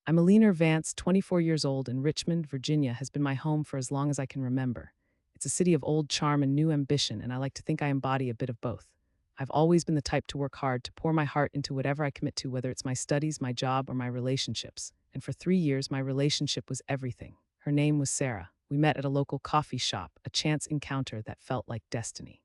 I'm Eleanor Vance, 24 years old, and Richmond, Virginia has been my home for as long as I can remember. It's a city of old charm and new ambition, and I like to think I embody a bit of both. I've always been the type to work hard, to pour my heart into whatever I commit to, whether it's my studies, my job, or my relationships. And for 3 years, my relationship was everything. Her name was Sarah. We met at a local coffee shop, a chance encounter that felt like destiny.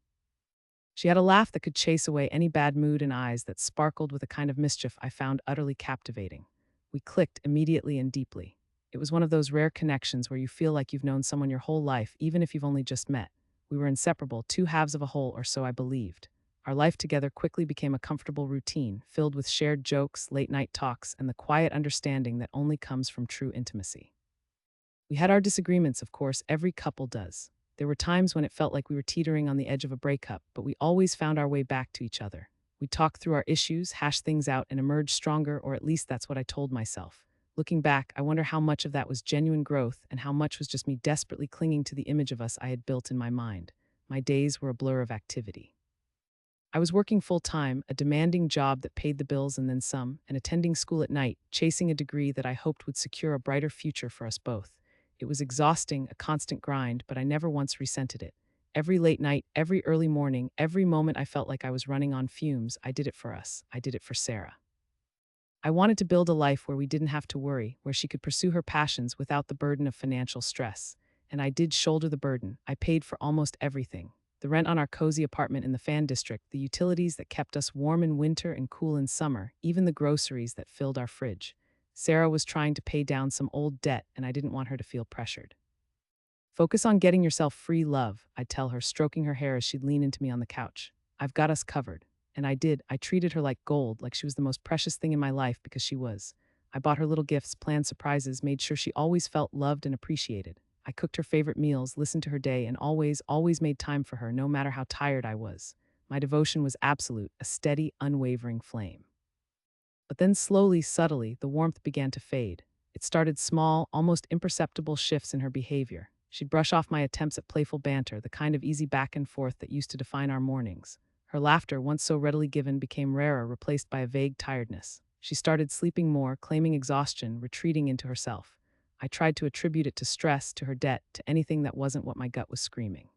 She had a laugh that could chase away any bad mood and eyes that sparkled with a kind of mischief I found utterly captivating. We clicked immediately and deeply. It was one of those rare connections where you feel like you've known someone your whole life, even if you've only just met. We were inseparable, two halves of a whole, or so I believed. Our life together quickly became a comfortable routine, filled with shared jokes, late-night talks, and the quiet understanding that only comes from true intimacy. We had our disagreements, of course, every couple does. There were times when it felt like we were teetering on the edge of a breakup, but we always found our way back to each other. We talked through our issues, hashed things out, and emerged stronger, or at least that's what I told myself. Looking back, I wonder how much of that was genuine growth and how much was just me desperately clinging to the image of us I had built in my mind. My days were a blur of activity. I was working full-time, a demanding job that paid the bills and then some, and attending school at night, chasing a degree that I hoped would secure a brighter future for us both. It was exhausting, a constant grind, but I never once resented it. Every late night, every early morning, every moment I felt like I was running on fumes, I did it for us. I did it for Sarah. I wanted to build a life where we didn't have to worry, where she could pursue her passions without the burden of financial stress. And I did shoulder the burden. I paid for almost everything. The rent on our cozy apartment in the Fan District, the utilities that kept us warm in winter and cool in summer, even the groceries that filled our fridge. Sarah was trying to pay down some old debt, and I didn't want her to feel pressured. Focus on getting yourself free, love, I'd tell her, stroking her hair as she'd lean into me on the couch. I've got us covered. And I did. I treated her like gold, like she was the most precious thing in my life because she was. I bought her little gifts, planned surprises, made sure she always felt loved and appreciated. I cooked her favorite meals, listened to her day, and always made time for her, no matter how tired I was. My devotion was absolute, a steady, unwavering flame. But then slowly, subtly, the warmth began to fade. It started small, almost imperceptible shifts in her behavior. She'd brush off my attempts at playful banter, the kind of easy back and forth that used to define our mornings. Her laughter, once so readily given, became rarer, replaced by a vague tiredness. She started sleeping more, claiming exhaustion, retreating into herself. I tried to attribute it to stress, to her debt, to anything that wasn't what my gut was screaming.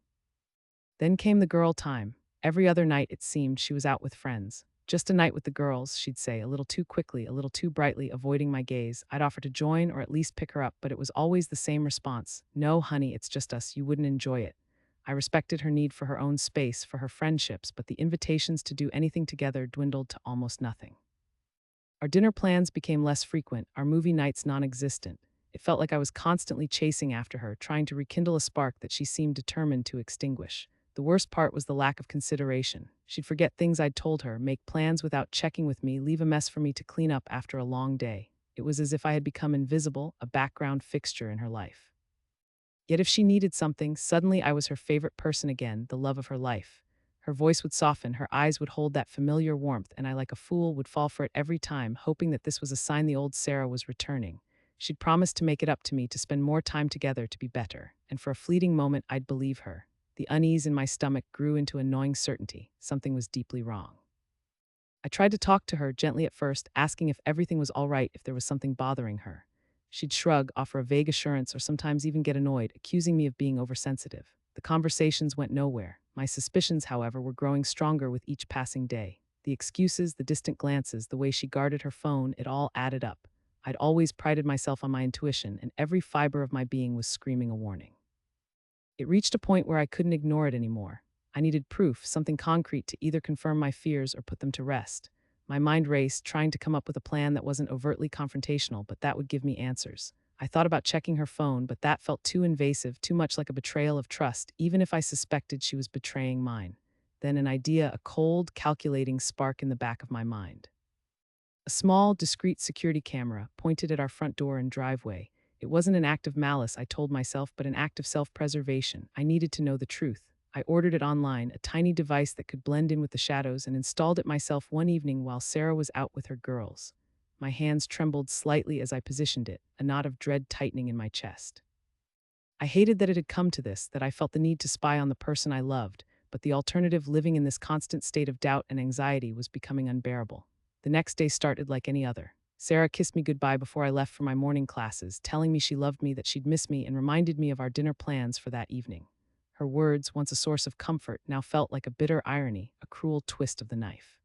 Then came the girl time. Every other night, it seemed, she was out with friends. Just a night with the girls, she'd say, a little too quickly, a little too brightly, avoiding my gaze. I'd offer to join or at least pick her up, but it was always the same response. No, honey, it's just us. You wouldn't enjoy it. I respected her need for her own space, for her friendships, but the invitations to do anything together dwindled to almost nothing. Our dinner plans became less frequent, our movie nights non-existent. It felt like I was constantly chasing after her, trying to rekindle a spark that she seemed determined to extinguish. The worst part was the lack of consideration. She'd forget things I'd told her, make plans without checking with me, leave a mess for me to clean up after a long day. It was as if I had become invisible, a background fixture in her life. Yet if she needed something, suddenly I was her favorite person again, the love of her life. Her voice would soften, her eyes would hold that familiar warmth, and I, like a fool, would fall for it every time, hoping that this was a sign the old Sarah was returning. She'd promised to make it up to me, to spend more time together, to be better. And for a fleeting moment, I'd believe her. The unease in my stomach grew into a gnawing certainty. Something was deeply wrong. I tried to talk to her gently at first, asking if everything was all right, if there was something bothering her. She'd shrug, offer a vague assurance, or sometimes even get annoyed, accusing me of being oversensitive. The conversations went nowhere. My suspicions, however, were growing stronger with each passing day. The excuses, the distant glances, the way she guarded her phone, it all added up. I'd always prided myself on my intuition, and every fiber of my being was screaming a warning. It reached a point where I couldn't ignore it anymore. I needed proof, something concrete to either confirm my fears or put them to rest. My mind raced, trying to come up with a plan that wasn't overtly confrontational, but that would give me answers. I thought about checking her phone, but that felt too invasive, too much like a betrayal of trust, even if I suspected she was betraying mine. Then an idea, a cold, calculating spark in the back of my mind. A small, discreet security camera pointed at our front door and driveway. It wasn't an act of malice, I told myself, but an act of self-preservation. I needed to know the truth. I ordered it online, a tiny device that could blend in with the shadows, and installed it myself one evening while Sarah was out with her girls. My hands trembled slightly as I positioned it, a knot of dread tightening in my chest. I hated that it had come to this, that I felt the need to spy on the person I loved, but the alternative, living in this constant state of doubt and anxiety, was becoming unbearable. The next day started like any other. Sarah kissed me goodbye before I left for my morning classes, telling me she loved me, that she'd miss me, and reminded me of our dinner plans for that evening. Her words, once a source of comfort, now felt like a bitter irony, a cruel twist of the knife.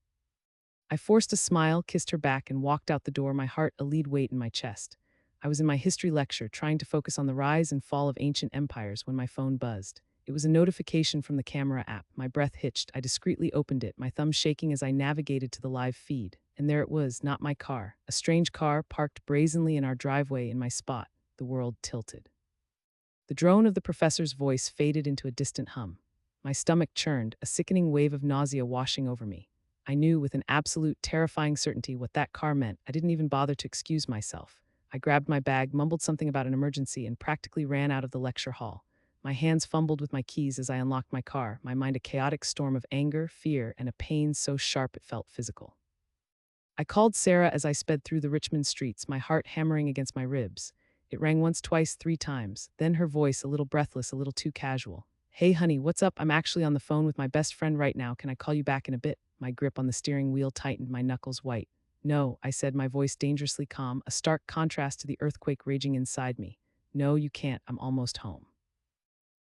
I forced a smile, kissed her back, and walked out the door, my heart a lead weight in my chest. I was in my history lecture, trying to focus on the rise and fall of ancient empires, when my phone buzzed. It was a notification from the camera app. My breath hitched. I discreetly opened it, my thumb shaking as I navigated to the live feed. And there it was, not my car. A strange car parked brazenly in our driveway in my spot. The world tilted. The drone of the professor's voice faded into a distant hum. My stomach churned, a sickening wave of nausea washing over me. I knew with an absolute, terrifying certainty what that car meant. I didn't even bother to excuse myself. I grabbed my bag, mumbled something about an emergency, and practically ran out of the lecture hall. My hands fumbled with my keys as I unlocked my car, my mind a chaotic storm of anger, fear, and a pain so sharp it felt physical. I called Sarah as I sped through the Richmond streets, my heart hammering against my ribs. It rang once, twice, three times. Then her voice, a little breathless, a little too casual. "Hey, honey, what's up? I'm actually on the phone with my best friend right now. Can I call you back in a bit?" My grip on the steering wheel tightened, my knuckles white. "No," I said, my voice dangerously calm, a stark contrast to the earthquake raging inside me. "No, you can't. I'm almost home."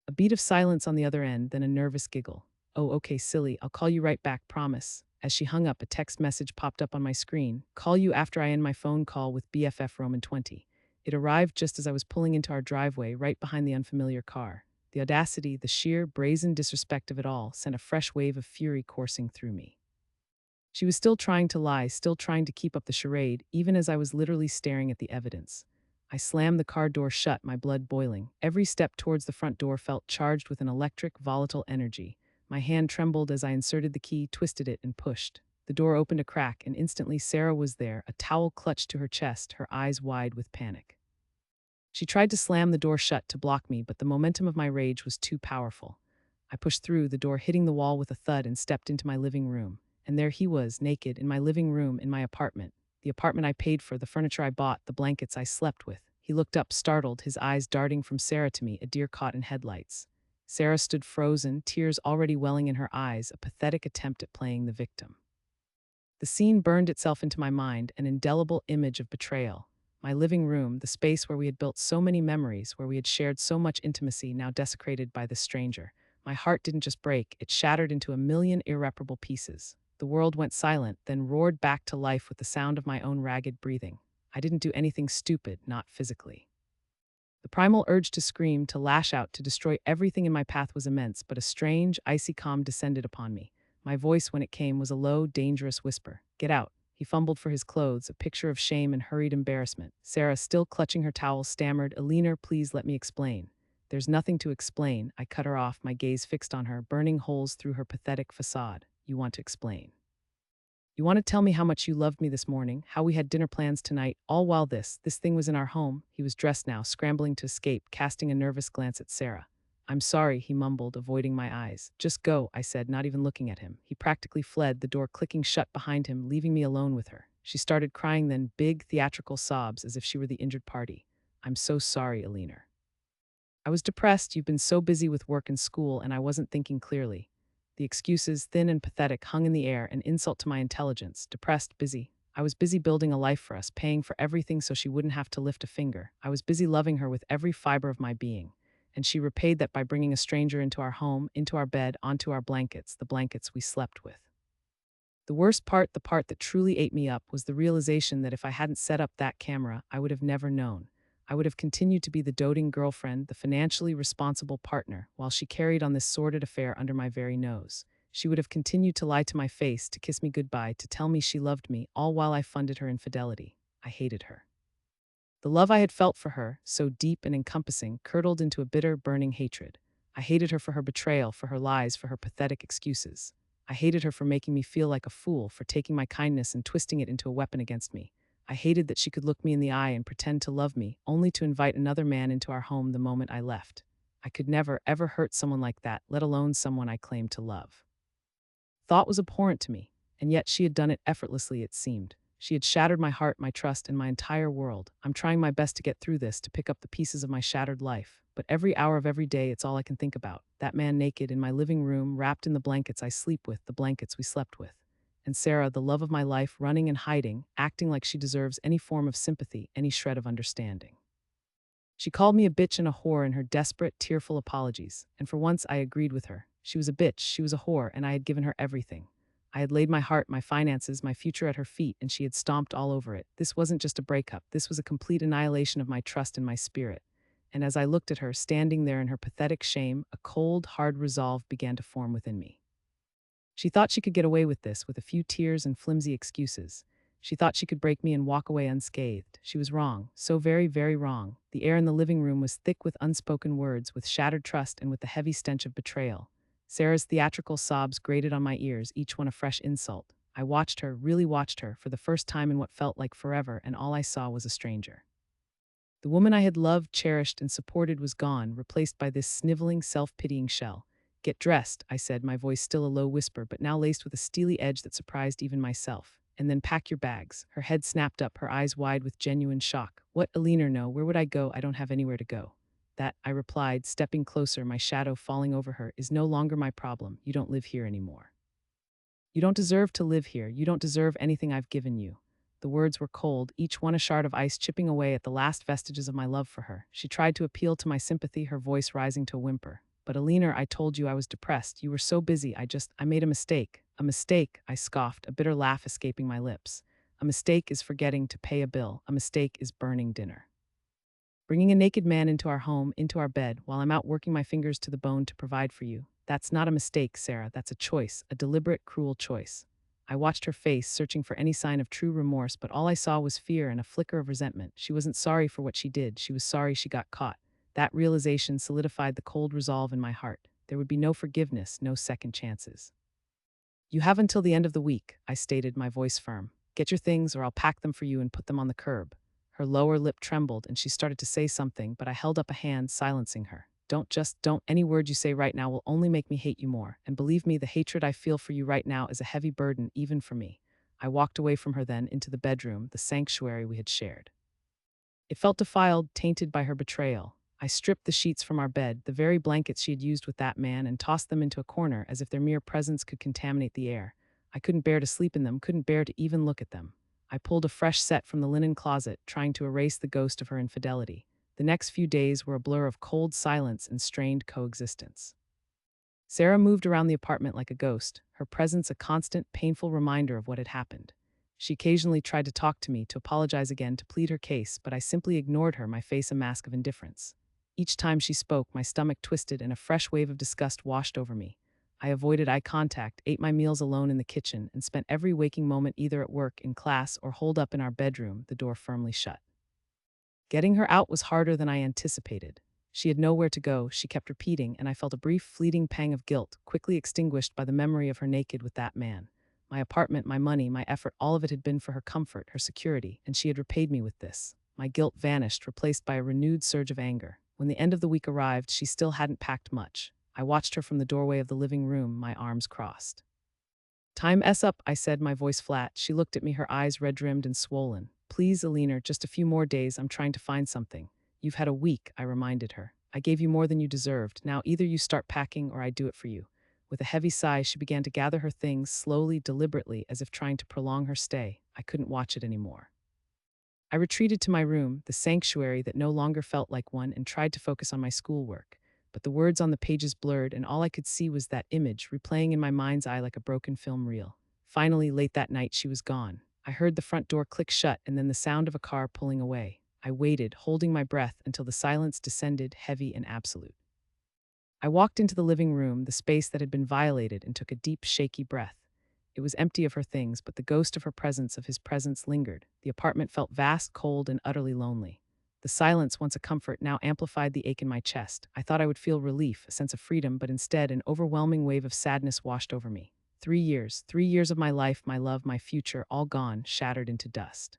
A beat of silence on the other end, then a nervous giggle. "Oh, okay, silly. I'll call you right back, promise." As she hung up, a text message popped up on my screen. "Call you after I end my phone call with BFF Roman 20. It arrived just as I was pulling into our driveway, right behind the unfamiliar car. The audacity, the sheer, brazen disrespect of it all sent a fresh wave of fury coursing through me. She was still trying to lie, still trying to keep up the charade, even as I was literally staring at the evidence. I slammed the car door shut, my blood boiling. Every step towards the front door felt charged with an electric, volatile energy. My hand trembled as I inserted the key, twisted it, and pushed. The door opened a crack, and instantly Sarah was there, a towel clutched to her chest, her eyes wide with panic. She tried to slam the door shut to block me, but the momentum of my rage was too powerful. I pushed through, the door hitting the wall with a thud, and stepped into my living room. And there he was, naked, in my living room, in my apartment. The apartment I paid for, the furniture I bought, the blankets I slept with. He looked up, startled, his eyes darting from Sarah to me, a deer caught in headlights. Sarah stood frozen, tears already welling in her eyes, a pathetic attempt at playing the victim. The scene burned itself into my mind, an indelible image of betrayal. My living room, the space where we had built so many memories, where we had shared so much intimacy, now desecrated by this stranger. My heart didn't just break, it shattered into a million irreparable pieces. The world went silent, then roared back to life with the sound of my own ragged breathing. I didn't do anything stupid, not physically. The primal urge to scream, to lash out, to destroy everything in my path was immense, but a strange, icy calm descended upon me. My voice, when it came, was a low, dangerous whisper. "Get out." He fumbled for his clothes, a picture of shame and hurried embarrassment. Sarah, still clutching her towel, stammered, "Eleanor, please let me explain." "There's nothing to explain." I cut her off, my gaze fixed on her, burning holes through her pathetic facade. "You want to explain. You want to tell me how much you loved me this morning, how we had dinner plans tonight, all while this thing was in our home." He was dressed now, scrambling to escape, casting a nervous glance at Sarah. "I'm sorry," he mumbled, avoiding my eyes. "Just go," I said, not even looking at him. He practically fled, the door clicking shut behind him, leaving me alone with her. She started crying then, big, theatrical sobs, as if she were the injured party. "I'm so sorry, Eleanor. I was depressed. You've been so busy with work and school, and I wasn't thinking clearly." The excuses, thin and pathetic, hung in the air, an insult to my intelligence. Depressed, busy. I was busy building a life for us, paying for everything so she wouldn't have to lift a finger. I was busy loving her with every fiber of my being. And she repaid that by bringing a stranger into our home, into our bed, onto our blankets, the blankets we slept with. The worst part, the part that truly ate me up, was the realization that if I hadn't set up that camera, I would have never known. I would have continued to be the doting girlfriend, the financially responsible partner, while she carried on this sordid affair under my very nose. She would have continued to lie to my face, to kiss me goodbye, to tell me she loved me, all while I funded her infidelity. I hated her. The love I had felt for her, so deep and encompassing, curdled into a bitter, burning hatred. I hated her for her betrayal, for her lies, for her pathetic excuses. I hated her for making me feel like a fool, for taking my kindness and twisting it into a weapon against me. I hated that she could look me in the eye and pretend to love me, only to invite another man into our home the moment I left. I could never, ever hurt someone like that, let alone someone I claimed to love. Thought was abhorrent to me, and yet she had done it effortlessly, it seemed. She had shattered my heart, my trust, and my entire world. I'm trying my best to get through this, to pick up the pieces of my shattered life. But every hour of every day, it's all I can think about. That man naked in my living room, wrapped in the blankets I sleep with, the blankets we slept with. and Sarah, the love of my life, running and hiding, acting like she deserves any form of sympathy, any shred of understanding. She called me a bitch and a whore in her desperate, tearful apologies, and for once I agreed with her. She was a bitch, she was a whore, and I had given her everything. I had laid my heart, my finances, my future at her feet, and she had stomped all over it. This wasn't just a breakup, this was a complete annihilation of my trust and my spirit. And as I looked at her, standing there in her pathetic shame, a cold, hard resolve began to form within me. She thought she could get away with this with a few tears and flimsy excuses. She thought she could break me and walk away unscathed. She was wrong, so very, very wrong. The air in the living room was thick with unspoken words, with shattered trust, and with the heavy stench of betrayal. Sarah's theatrical sobs grated on my ears, each one a fresh insult. I watched her, really watched her, for the first time in what felt like forever, and all I saw was a stranger. The woman I had loved, cherished, and supported was gone, replaced by this sniveling, self-pitying shell. Get dressed, I said, my voice still a low whisper, but now laced with a steely edge that surprised even myself. And then pack your bags. Her head snapped up, her eyes wide with genuine shock. What, Eleanor, no, where would I go? I don't have anywhere to go. That, I replied, stepping closer, my shadow falling over her, is no longer my problem. You don't live here anymore. You don't deserve to live here. You don't deserve anything I've given you. The words were cold, each one a shard of ice chipping away at the last vestiges of my love for her. She tried to appeal to my sympathy, her voice rising to a whimper. But Eleanor, I told you I was depressed. You were so busy. I made a mistake. A mistake, I scoffed, a bitter laugh escaping my lips. A mistake is forgetting to pay a bill. A mistake is burning dinner. Bringing a naked man into our home, into our bed, while I'm out working my fingers to the bone to provide for you. That's not a mistake, Sarah. That's a choice, a deliberate, cruel choice. I watched her face, searching for any sign of true remorse, but all I saw was fear and a flicker of resentment. She wasn't sorry for what she did. She was sorry she got caught. That realization solidified the cold resolve in my heart. There would be no forgiveness, no second chances. You have until the end of the week, I stated, my voice firm. Get your things or I'll pack them for you and put them on the curb. Her lower lip trembled and she started to say something, but I held up a hand, silencing her. Don't. Any word you say right now will only make me hate you more. And believe me, the hatred I feel for you right now is a heavy burden, even for me. I walked away from her then into the bedroom, the sanctuary we had shared. It felt defiled, tainted by her betrayal. I stripped the sheets from our bed, the very blankets she had used with that man, and tossed them into a corner as if their mere presence could contaminate the air. I couldn't bear to sleep in them, couldn't bear to even look at them. I pulled a fresh set from the linen closet, trying to erase the ghost of her infidelity. The next few days were a blur of cold silence and strained coexistence. Sarah moved around the apartment like a ghost, her presence a constant, painful reminder of what had happened. She occasionally tried to talk to me, to apologize again, to plead her case, but I simply ignored her, my face a mask of indifference. Each time she spoke, my stomach twisted and a fresh wave of disgust washed over me. I avoided eye contact, ate my meals alone in the kitchen, and spent every waking moment either at work, in class, or holed up in our bedroom, the door firmly shut. Getting her out was harder than I anticipated. She had nowhere to go, she kept repeating, and I felt a brief, fleeting pang of guilt, quickly extinguished by the memory of her naked with that man. My apartment, my money, my effort, all of it had been for her comfort, her security, and she had repaid me with this. My guilt vanished, replaced by a renewed surge of anger. When the end of the week arrived, she still hadn't packed much. I watched her from the doorway of the living room, my arms crossed. Time up, I said, my voice flat. She looked at me, her eyes red-rimmed and swollen. Please, Eleanor, just a few more days. I'm trying to find something. You've had a week, I reminded her. I gave you more than you deserved. Now either you start packing or I do it for you. With a heavy sigh, she began to gather her things, slowly, deliberately, as if trying to prolong her stay. I couldn't watch it anymore. I retreated to my room, the sanctuary that no longer felt like one, and tried to focus on my schoolwork. But the words on the pages blurred, and all I could see was that image, replaying in my mind's eye like a broken film reel. Finally, late that night, she was gone. I heard the front door click shut and then the sound of a car pulling away. I waited, holding my breath, until the silence descended, heavy and absolute. I walked into the living room, the space that had been violated, and took a deep, shaky breath. It was empty of her things, but the ghost of her presence, of his presence, lingered. The apartment felt vast, cold, and utterly lonely. The silence, once a comfort, now amplified the ache in my chest. I thought I would feel relief, a sense of freedom, but instead an overwhelming wave of sadness washed over me. 3 years of my life, my love, my future, all gone, shattered into dust.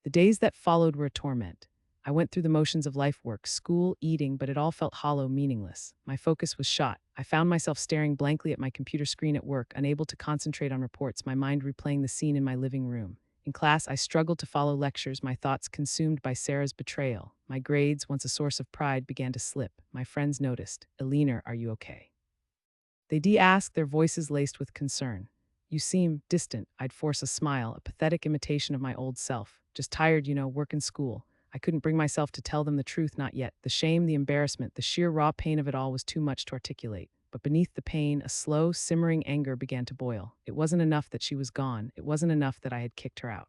The days that followed were a torment. I went through the motions of life, work, school, eating, but it all felt hollow, meaningless. My focus was shot. I found myself staring blankly at my computer screen at work, unable to concentrate on reports, my mind replaying the scene in my living room. In class, I struggled to follow lectures, my thoughts consumed by Sarah's betrayal. My grades, once a source of pride, began to slip. My friends noticed. Eleanor, are you okay? They asked, their voices laced with concern. "You seem distant." I'd force a smile, a pathetic imitation of my old self. "Just tired, work and school." I couldn't bring myself to tell them the truth, not yet. The shame, the embarrassment, the sheer raw pain of it all was too much to articulate. But beneath the pain, a slow, simmering anger began to boil. It wasn't enough that she was gone. It wasn't enough that I had kicked her out.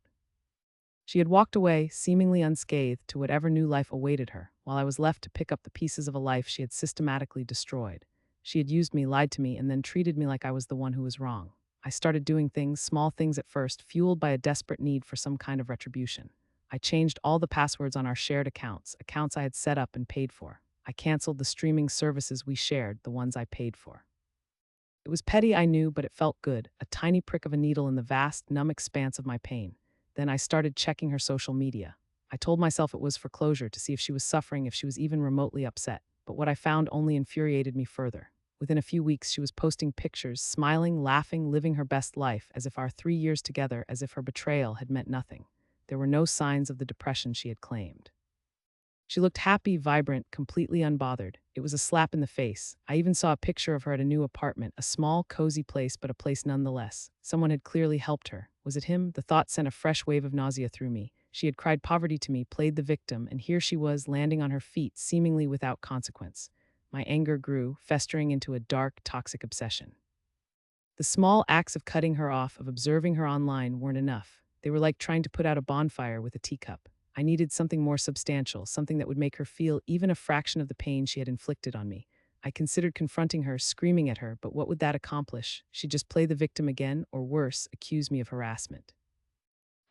She had walked away, seemingly unscathed, to whatever new life awaited her, while I was left to pick up the pieces of a life she had systematically destroyed. She had used me, lied to me, and then treated me like I was the one who was wrong. I started doing things, small things at first, fueled by a desperate need for some kind of retribution. I changed all the passwords on our shared accounts, accounts I had set up and paid for. I canceled the streaming services we shared, the ones I paid for. It was petty, I knew, but it felt good, a tiny prick of a needle in the vast, numb expanse of my pain. Then I started checking her social media. I told myself it was for closure, to see if she was suffering, if she was even remotely upset. But what I found only infuriated me further. Within a few weeks, she was posting pictures, smiling, laughing, living her best life, as if our 3 years together, as if her betrayal had meant nothing. There were no signs of the depression she had claimed. She looked happy, vibrant, completely unbothered. It was a slap in the face. I even saw a picture of her at a new apartment, a small, cozy place, but a place nonetheless. Someone had clearly helped her. Was it him? The thought sent a fresh wave of nausea through me. She had cried poverty to me, played the victim, and here she was, landing on her feet, seemingly without consequence. My anger grew, festering into a dark, toxic obsession. The small acts of cutting her off, of observing her online, weren't enough. They were like trying to put out a bonfire with a teacup. I needed something more substantial, something that would make her feel even a fraction of the pain she had inflicted on me. I considered confronting her, screaming at her, but what would that accomplish? She'd just play the victim again, or worse, accuse me of harassment.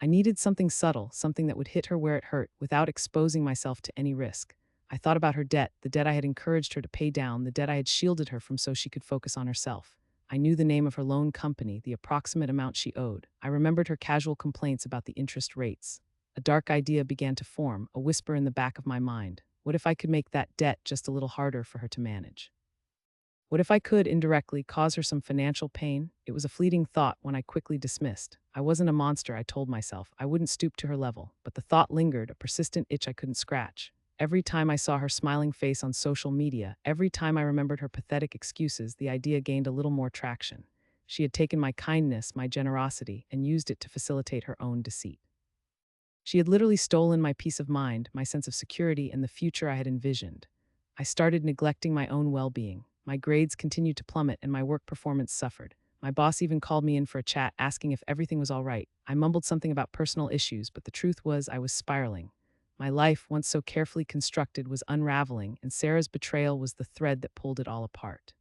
I needed something subtle, something that would hit her where it hurt, without exposing myself to any risk. I thought about her debt, the debt I had encouraged her to pay down, the debt I had shielded her from so she could focus on herself. I knew the name of her loan company, the approximate amount she owed. I remembered her casual complaints about the interest rates. A dark idea began to form, a whisper in the back of my mind. What if I could make that debt just a little harder for her to manage? What if I could, indirectly, cause her some financial pain? It was a fleeting thought, one I quickly dismissed. I wasn't a monster, I told myself. I wouldn't stoop to her level. But the thought lingered, a persistent itch I couldn't scratch. Every time I saw her smiling face on social media, every time I remembered her pathetic excuses, the idea gained a little more traction. She had taken my kindness, my generosity, and used it to facilitate her own deceit. She had literally stolen my peace of mind, my sense of security, and the future I had envisioned. I started neglecting my own well-being. My grades continued to plummet, and my work performance suffered. My boss even called me in for a chat, asking if everything was all right. I mumbled something about personal issues, but the truth was I was spiraling. My life, once so carefully constructed, was unraveling, and Sarah's betrayal was the thread that pulled it all apart.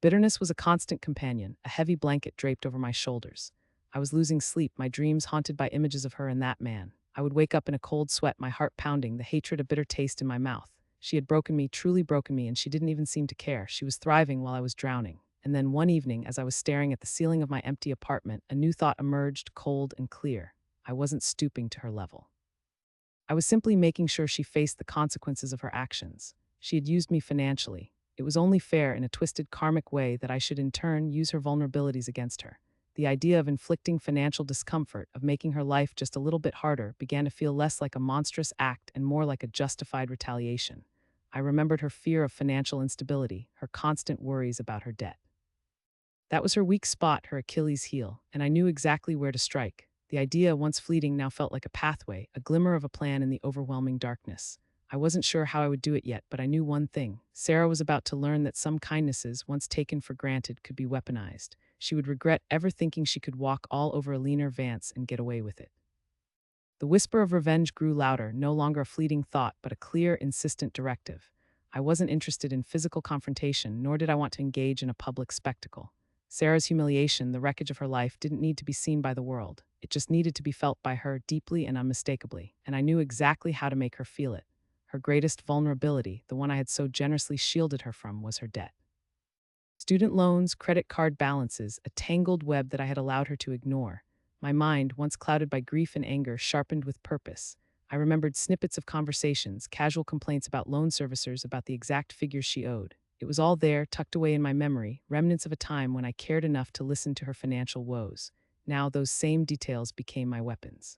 Bitterness was a constant companion, a heavy blanket draped over my shoulders. I was losing sleep, my dreams haunted by images of her and that man. I would wake up in a cold sweat, my heart pounding, the hatred a bitter taste in my mouth. She had broken me, truly broken me, and she didn't even seem to care. She was thriving while I was drowning. And then one evening, as I was staring at the ceiling of my empty apartment, a new thought emerged, cold and clear. I wasn't stooping to her level. I was simply making sure she faced the consequences of her actions. She had used me financially. It was only fair, in a twisted karmic way, that I should in turn use her vulnerabilities against her. The idea of inflicting financial discomfort, of making her life just a little bit harder, began to feel less like a monstrous act and more like a justified retaliation. I remembered her fear of financial instability, her constant worries about her debt. That was her weak spot, her Achilles heel, and I knew exactly where to strike. The idea, once fleeting, now felt like a pathway, a glimmer of a plan in the overwhelming darkness. I wasn't sure how I would do it yet, but I knew one thing. Sarah was about to learn that some kindnesses, once taken for granted, could be weaponized. She would regret ever thinking she could walk all over Eleanor Vance and get away with it. The whisper of revenge grew louder, no longer a fleeting thought, but a clear, insistent directive. I wasn't interested in physical confrontation, nor did I want to engage in a public spectacle. Sarah's humiliation, the wreckage of her life, didn't need to be seen by the world. It just needed to be felt by her deeply and unmistakably, and I knew exactly how to make her feel it. Her greatest vulnerability, the one I had so generously shielded her from, was her debt. Student loans, credit card balances, a tangled web that I had allowed her to ignore. My mind, once clouded by grief and anger, sharpened with purpose. I remembered snippets of conversations, casual complaints about loan servicers, about the exact figures she owed. It was all there, tucked away in my memory, remnants of a time when I cared enough to listen to her financial woes. Now those same details became my weapons.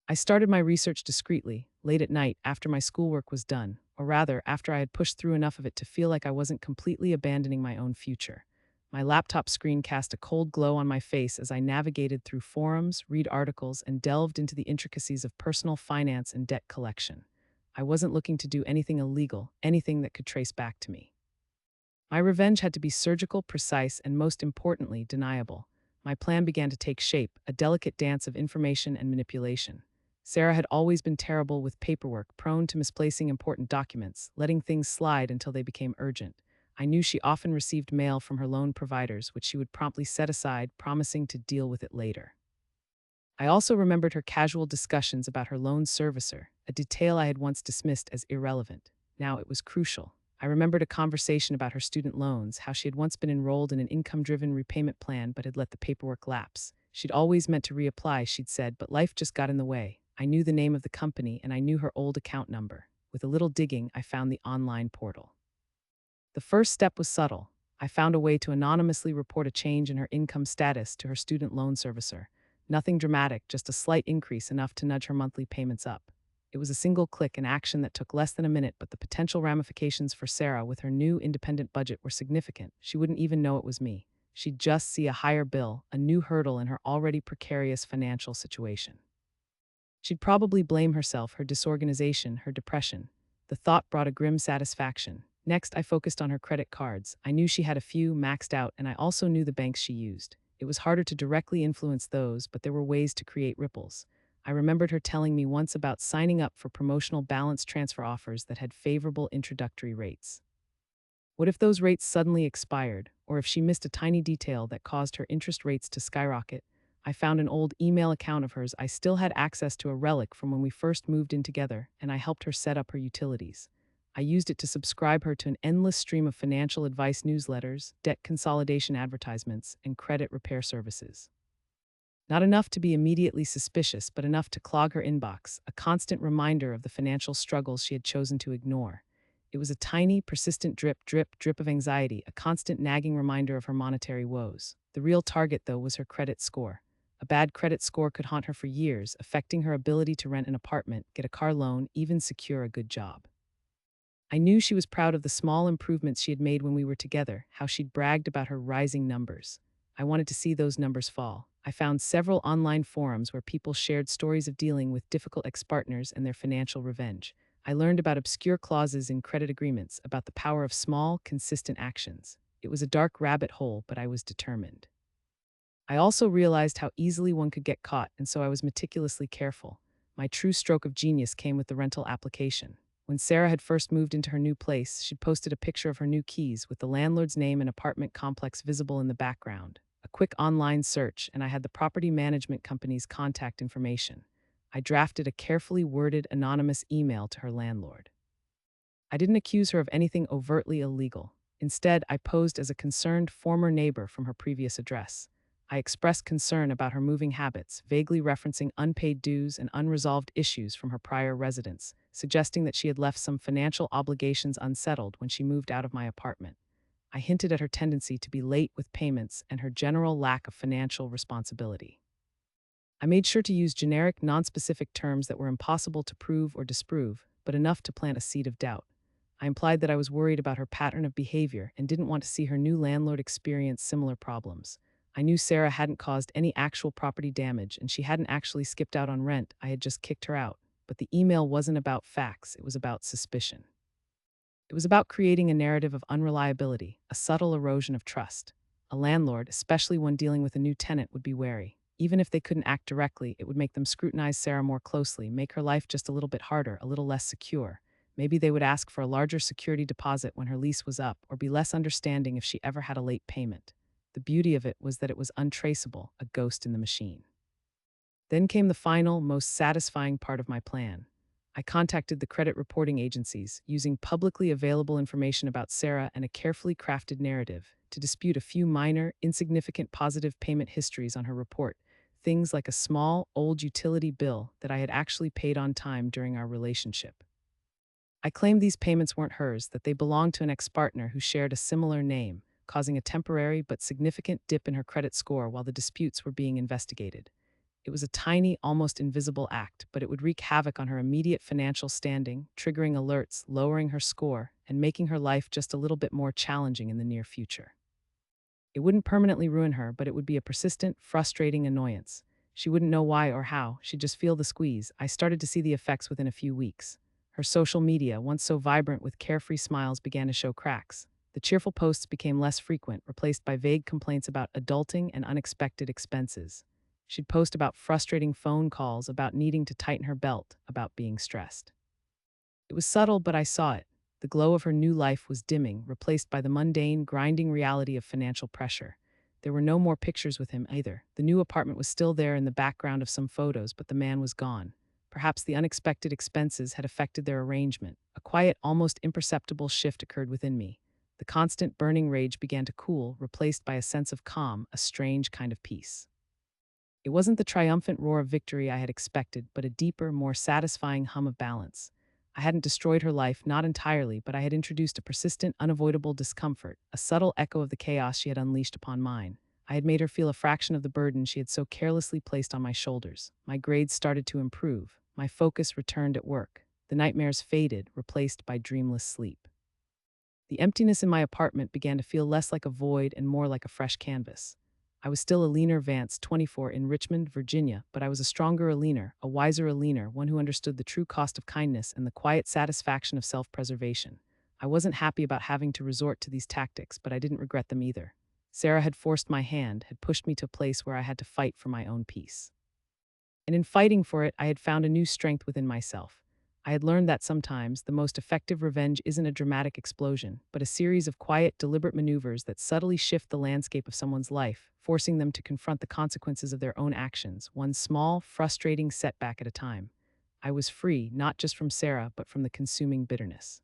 I started my research discreetly, late at night, after my schoolwork was done, or rather, after I had pushed through enough of it to feel like I wasn't completely abandoning my own future. My laptop screen cast a cold glow on my face as I navigated through forums, read articles, and delved into the intricacies of personal finance and debt collection. I wasn't looking to do anything illegal, anything that could trace back to me. My revenge had to be surgical, precise, and most importantly, deniable. My plan began to take shape, a delicate dance of information and manipulation. Sarah had always been terrible with paperwork, prone to misplacing important documents, letting things slide until they became urgent. I knew she often received mail from her loan providers, which she would promptly set aside, promising to deal with it later. I also remembered her casual discussions about her loan servicer, a detail I had once dismissed as irrelevant. Now it was crucial. I remembered a conversation about her student loans, how she had once been enrolled in an income-driven repayment plan but had let the paperwork lapse. She'd always meant to reapply, she'd said, but life just got in the way. I knew the name of the company and I knew her old account number. With a little digging, I found the online portal. The first step was subtle. I found a way to anonymously report a change in her income status to her student loan servicer. Nothing dramatic, just a slight increase enough to nudge her monthly payments up. It was a single click, an action that took less than a minute, but the potential ramifications for Sarah with her new independent budget were significant. She wouldn't even know it was me. She'd just see a higher bill, a new hurdle in her already precarious financial situation. She'd probably blame herself, her disorganization, her depression. The thought brought a grim satisfaction. Next, I focused on her credit cards. I knew she had a few maxed out, and I also knew the banks she used. It was harder to directly influence those, but there were ways to create ripples. I remembered her telling me once about signing up for promotional balance transfer offers that had favorable introductory rates. What if those rates suddenly expired, or if she missed a tiny detail that caused her interest rates to skyrocket? I found an old email account of hers. I still had access to a relic from when we first moved in together, and I helped her set up her utilities. I used it to subscribe her to an endless stream of financial advice newsletters, debt consolidation advertisements, and credit repair services. Not enough to be immediately suspicious, but enough to clog her inbox, a constant reminder of the financial struggles she had chosen to ignore. It was a tiny, persistent drip, drip, drip of anxiety, a constant nagging reminder of her monetary woes. The real target, though, was her credit score. A bad credit score could haunt her for years, affecting her ability to rent an apartment, get a car loan, even secure a good job. I knew she was proud of the small improvements she had made when we were together, how she'd bragged about her rising numbers. I wanted to see those numbers fall. I found several online forums where people shared stories of dealing with difficult ex-partners and their financial revenge. I learned about obscure clauses in credit agreements, about the power of small, consistent actions. It was a dark rabbit hole, but I was determined. I also realized how easily one could get caught, and so I was meticulously careful. My true stroke of genius came with the rental application. When Sarah had first moved into her new place, she'd posted a picture of her new keys with the landlord's name and apartment complex visible in the background. A quick online search, and I had the property management company's contact information. I drafted a carefully worded anonymous email to her landlord. I didn't accuse her of anything overtly illegal. Instead, I posed as a concerned former neighbor from her previous address. I expressed concern about her moving habits, vaguely referencing unpaid dues and unresolved issues from her prior residence, suggesting that she had left some financial obligations unsettled when she moved out of my apartment. I hinted at her tendency to be late with payments and her general lack of financial responsibility. I made sure to use generic, nonspecific terms that were impossible to prove or disprove, but enough to plant a seed of doubt. I implied that I was worried about her pattern of behavior and didn't want to see her new landlord experience similar problems. I knew Sarah hadn't caused any actual property damage and she hadn't actually skipped out on rent. I had just kicked her out. But the email wasn't about facts, it was about suspicion. It was about creating a narrative of unreliability, a subtle erosion of trust. A landlord, especially one dealing with a new tenant, would be wary. Even if they couldn't act directly, it would make them scrutinize Sarah more closely, make her life just a little bit harder, a little less secure. Maybe they would ask for a larger security deposit when her lease was up, or be less understanding if she ever had a late payment. The beauty of it was that it was untraceable, a ghost in the machine. Then came the final, most satisfying part of my plan. I contacted the credit reporting agencies, using publicly available information about Sarah and a carefully crafted narrative, to dispute a few minor, insignificant positive payment histories on her report, things like a small, old utility bill that I had actually paid on time during our relationship. I claimed these payments weren't hers, that they belonged to an ex-partner who shared a similar name, causing a temporary but significant dip in her credit score while the disputes were being investigated. It was a tiny, almost invisible act, but it would wreak havoc on her immediate financial standing, triggering alerts, lowering her score, and making her life just a little bit more challenging in the near future. It wouldn't permanently ruin her, but it would be a persistent, frustrating annoyance. She wouldn't know why or how, she'd just feel the squeeze. I started to see the effects within a few weeks. Her social media, once so vibrant with carefree smiles, began to show cracks. The cheerful posts became less frequent, replaced by vague complaints about adulting and unexpected expenses. She'd post about frustrating phone calls, about needing to tighten her belt, about being stressed. It was subtle, but I saw it. The glow of her new life was dimming, replaced by the mundane, grinding reality of financial pressure. There were no more pictures with him either. The new apartment was still there in the background of some photos, but the man was gone. Perhaps the unexpected expenses had affected their arrangement. A quiet, almost imperceptible shift occurred within me. The constant burning rage began to cool, replaced by a sense of calm, a strange kind of peace. It wasn't the triumphant roar of victory I had expected, but a deeper, more satisfying hum of balance. I hadn't destroyed her life, not entirely, but I had introduced a persistent, unavoidable discomfort, a subtle echo of the chaos she had unleashed upon mine. I had made her feel a fraction of the burden she had so carelessly placed on my shoulders. My grades started to improve. My focus returned at work. The nightmares faded, replaced by dreamless sleep. The emptiness in my apartment began to feel less like a void and more like a fresh canvas. I was still Eleanor Vance, 24, in Richmond, Virginia, but I was a stronger Eleanor, a wiser Eleanor, one who understood the true cost of kindness and the quiet satisfaction of self-preservation. I wasn't happy about having to resort to these tactics, but I didn't regret them either. Sarah had forced my hand, had pushed me to a place where I had to fight for my own peace. And in fighting for it, I had found a new strength within myself. I had learned that sometimes the most effective revenge isn't a dramatic explosion, but a series of quiet, deliberate maneuvers that subtly shift the landscape of someone's life, forcing them to confront the consequences of their own actions, one small, frustrating setback at a time. I was free, not just from Sarah, but from the consuming bitterness.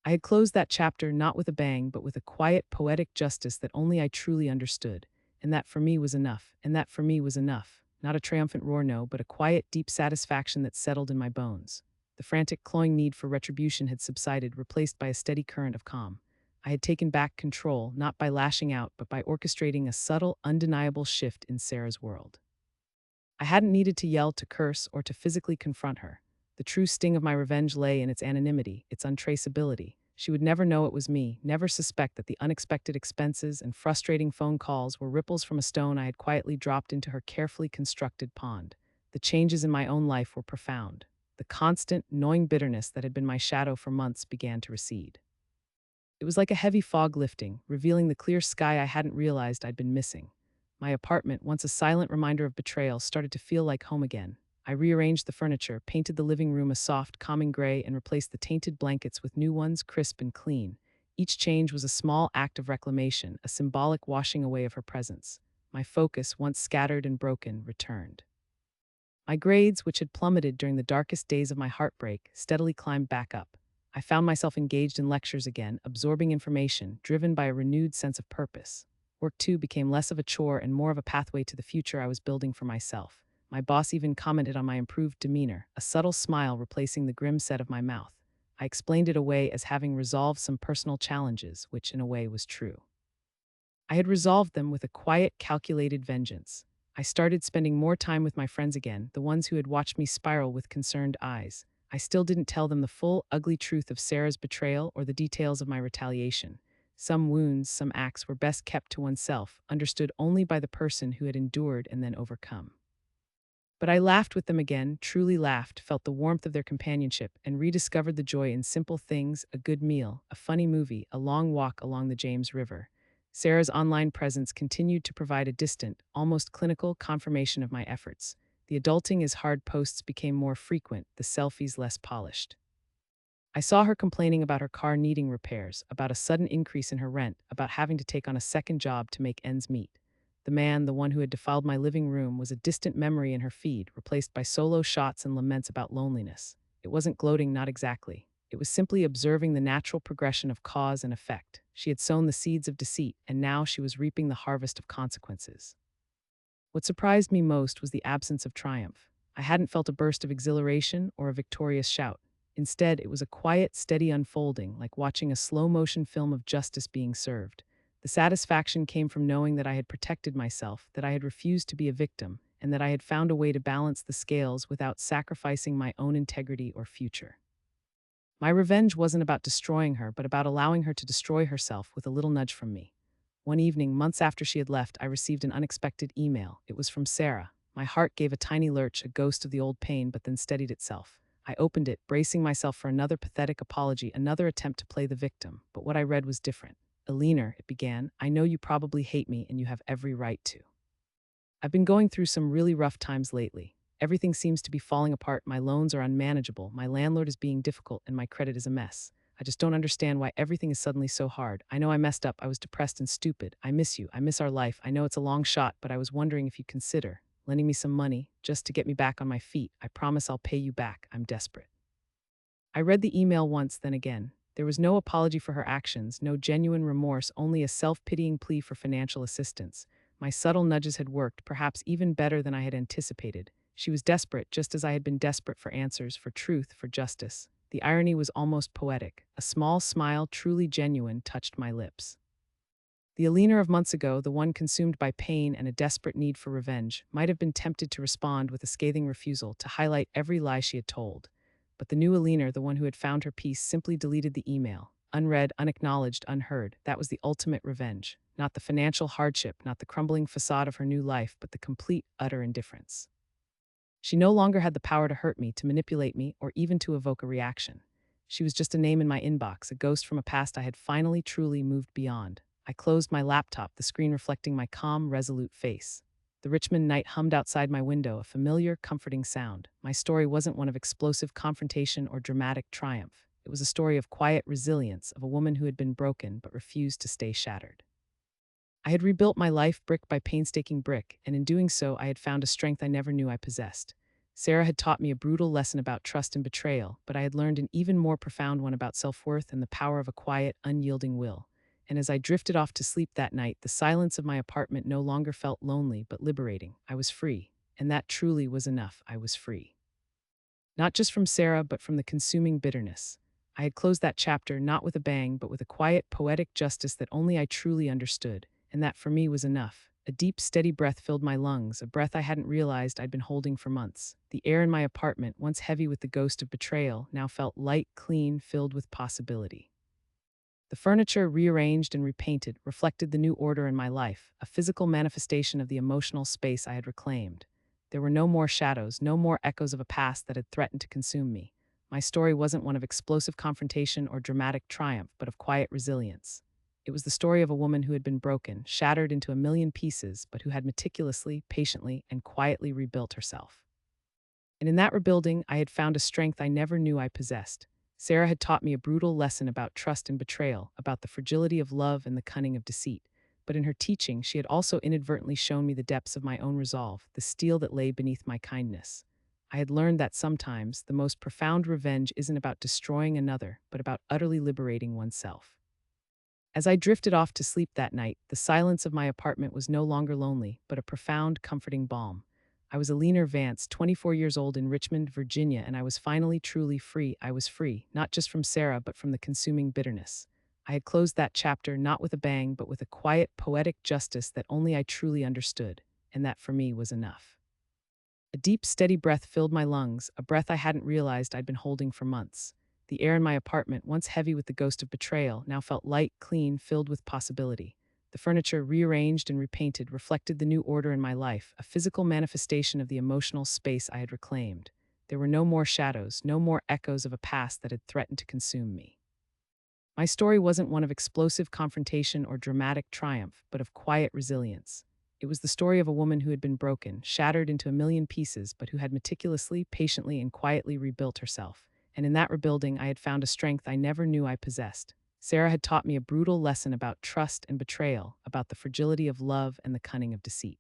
I had closed that chapter not with a bang, but with a quiet, poetic justice that only I truly understood. And that for me was enough. And that for me was enough. Not a triumphant roar, no, but a quiet, deep satisfaction that settled in my bones. The frantic, clawing need for retribution had subsided, replaced by a steady current of calm. I had taken back control, not by lashing out, but by orchestrating a subtle, undeniable shift in Sarah's world. I hadn't needed to yell, to curse, or to physically confront her. The true sting of my revenge lay in its anonymity, its untraceability. She would never know it was me, never suspect that the unexpected expenses and frustrating phone calls were ripples from a stone I had quietly dropped into her carefully constructed pond. The changes in my own life were profound. The constant, gnawing bitterness that had been my shadow for months began to recede. It was like a heavy fog lifting, revealing the clear sky I hadn't realized I'd been missing. My apartment, once a silent reminder of betrayal, started to feel like home again. I rearranged the furniture, painted the living room a soft, calming gray, and replaced the tainted blankets with new ones, crisp and clean. Each change was a small act of reclamation, a symbolic washing away of her presence. My focus, once scattered and broken, returned. My grades, which had plummeted during the darkest days of my heartbreak, steadily climbed back up. I found myself engaged in lectures again, absorbing information, driven by a renewed sense of purpose. Work, too, became less of a chore and more of a pathway to the future I was building for myself. My boss even commented on my improved demeanor, a subtle smile replacing the grim set of my mouth. I explained it away as having resolved some personal challenges, which in a way was true. I had resolved them with a quiet, calculated vengeance. I started spending more time with my friends again, the ones who had watched me spiral with concerned eyes. I still didn't tell them the full, ugly truth of Sarah's betrayal or the details of my retaliation. Some wounds, some acts were best kept to oneself, understood only by the person who had endured and then overcome. But I laughed with them again, truly laughed, felt the warmth of their companionship, and rediscovered the joy in simple things: a good meal, a funny movie, a long walk along the James River. Sarah's online presence continued to provide a distant, almost clinical confirmation of my efforts. The adulting is hard posts became more frequent, the selfies less polished. I saw her complaining about her car needing repairs, about a sudden increase in her rent, about having to take on a second job to make ends meet. The man, the one who had defiled my living room, was a distant memory in her feed, replaced by solo shots and laments about loneliness. It wasn't gloating, not exactly. It was simply observing the natural progression of cause and effect. She had sown the seeds of deceit, and now she was reaping the harvest of consequences. What surprised me most was the absence of triumph. I hadn't felt a burst of exhilaration or a victorious shout. Instead, it was a quiet, steady unfolding, like watching a slow-motion film of justice being served. The satisfaction came from knowing that I had protected myself, that I had refused to be a victim, and that I had found a way to balance the scales without sacrificing my own integrity or future. My revenge wasn't about destroying her, but about allowing her to destroy herself with a little nudge from me. One evening, months after she had left, I received an unexpected email. It was from Sarah. My heart gave a tiny lurch, a ghost of the old pain, but then steadied itself. I opened it, bracing myself for another pathetic apology, another attempt to play the victim. But what I read was different. Eleanor, it began, I know you probably hate me and you have every right to. I've been going through some really rough times lately. Everything seems to be falling apart. My loans are unmanageable. My landlord is being difficult and my credit is a mess. I just don't understand why everything is suddenly so hard. I know I messed up. I was depressed and stupid. I miss you. I miss our life. I know it's a long shot, but I was wondering if you'd consider lending me some money just to get me back on my feet. I promise I'll pay you back. I'm desperate. I read the email once, then again. There was no apology for her actions, no genuine remorse, only a self-pitying plea for financial assistance. My subtle nudges had worked, perhaps even better than I had anticipated. She was desperate, just as I had been desperate for answers, for truth, for justice. The irony was almost poetic. A small smile, truly genuine, touched my lips. The Eleanor of months ago, the one consumed by pain and a desperate need for revenge, might have been tempted to respond with a scathing refusal, to highlight every lie she had told. But the new Eleanor, the one who had found her peace, simply deleted the email. Unread, unacknowledged, unheard. That was the ultimate revenge. Not the financial hardship, not the crumbling facade of her new life, but the complete, utter indifference. She no longer had the power to hurt me, to manipulate me, or even to evoke a reaction. She was just a name in my inbox, a ghost from a past I had finally, truly moved beyond. I closed my laptop, the screen reflecting my calm, resolute face. The Richmond night hummed outside my window, a familiar, comforting sound. My story wasn't one of explosive confrontation or dramatic triumph. It was a story of quiet resilience, of a woman who had been broken but refused to stay shattered. I had rebuilt my life brick by painstaking brick, and in doing so, I had found a strength I never knew I possessed. Sarah had taught me a brutal lesson about trust and betrayal, but I had learned an even more profound one about self-worth and the power of a quiet, unyielding will. And as I drifted off to sleep that night, the silence of my apartment no longer felt lonely but liberating. I was free, and that truly was enough. I was free. Not just from Sarah, but from the consuming bitterness. I had closed that chapter not with a bang, but with a quiet, poetic justice that only I truly understood, and that for me was enough. A deep, steady breath filled my lungs, a breath I hadn't realized I'd been holding for months. The air in my apartment, once heavy with the ghost of betrayal, now felt light, clean, filled with possibility. The furniture, rearranged and repainted, reflected the new order in my life, a physical manifestation of the emotional space I had reclaimed. There were no more shadows, no more echoes of a past that had threatened to consume me. My story wasn't one of explosive confrontation or dramatic triumph, but of quiet resilience. It was the story of a woman who had been broken, shattered into a million pieces, but who had meticulously, patiently, and quietly rebuilt herself. And in that rebuilding, I had found a strength I never knew I possessed. Sarah had taught me a brutal lesson about trust and betrayal, about the fragility of love and the cunning of deceit. But in her teaching, she had also inadvertently shown me the depths of my own resolve, the steel that lay beneath my kindness. I had learned that sometimes the most profound revenge isn't about destroying another, but about utterly liberating oneself. As I drifted off to sleep that night, the silence of my apartment was no longer lonely, but a profound, comforting balm. I was Eleanor Vance, 24 years old in Richmond, Virginia, and I was finally truly free. I was free, not just from Sarah, but from the consuming bitterness. I had closed that chapter not with a bang, but with a quiet, poetic justice that only I truly understood, and that for me was enough. A deep, steady breath filled my lungs, a breath I hadn't realized I'd been holding for months. The air in my apartment, once heavy with the ghost of betrayal, now felt light, clean, filled with possibility. The furniture, rearranged and repainted, reflected the new order in my life, a physical manifestation of the emotional space I had reclaimed. There were no more shadows, no more echoes of a past that had threatened to consume me. My story wasn't one of explosive confrontation or dramatic triumph, but of quiet resilience. It was the story of a woman who had been broken, shattered into a million pieces, but who had meticulously, patiently, and quietly rebuilt herself. And in that rebuilding, I had found a strength I never knew I possessed. Sarah had taught me a brutal lesson about trust and betrayal, about the fragility of love and the cunning of deceit.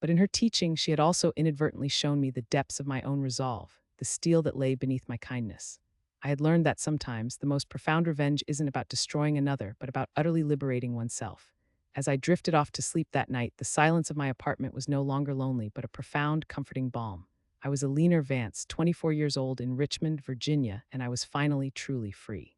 But in her teaching, she had also inadvertently shown me the depths of my own resolve, the steel that lay beneath my kindness. I had learned that sometimes the most profound revenge isn't about destroying another, but about utterly liberating oneself. As I drifted off to sleep that night, the silence of my apartment was no longer lonely, but a profound, comforting balm. I was Eleanor Vance, 24 years old in Richmond, Virginia, and I was finally truly free.